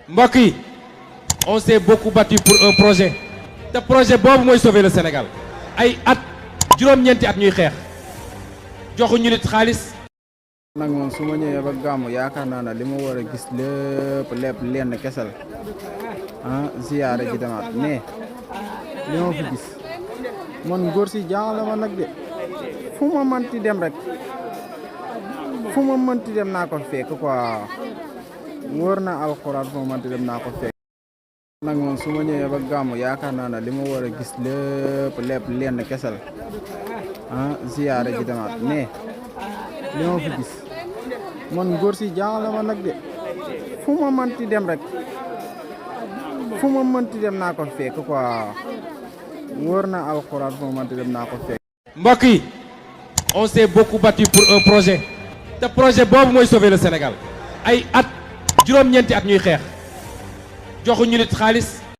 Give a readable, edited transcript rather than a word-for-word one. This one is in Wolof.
mbokk yi on s'est beaucoup battu pour un projet te projet boobu mooy sauver le Sénégal ay at juróom-ñeenti at ñuy xeex joxuñu nit xaalis. nag moom su ma ñëwee ba gàmmu yaakaar naa ne li ma war a gis lépp lenn kesel ziyaare ji demaat mais li ma fi gis man góor si jaaxal ma nag de fu ma mënti dem rek fu ma mënti dem naa ko fekk quoi wóor na alxuraan fu ma mënti dem naa ko fekk. nag moom su ma ñëwee ba gàmmu yaakaar naa ne li ma war a gis lépp lenn kesel ziyaare ji demaat mais li ma fi gis man góor si jaaxal ma nag de fu ma mënti dem rek fu ma mënti dem naa ko fekk quoi wóor na alxuraan fu ma mënti dem naa ko fekk. mbokk yi on s'est beaucoup battu pour un projet te projet boobu mooy sauver le Sénégal ay at juróom-ñeenti at ñuy xeex joxuñu nit xaalis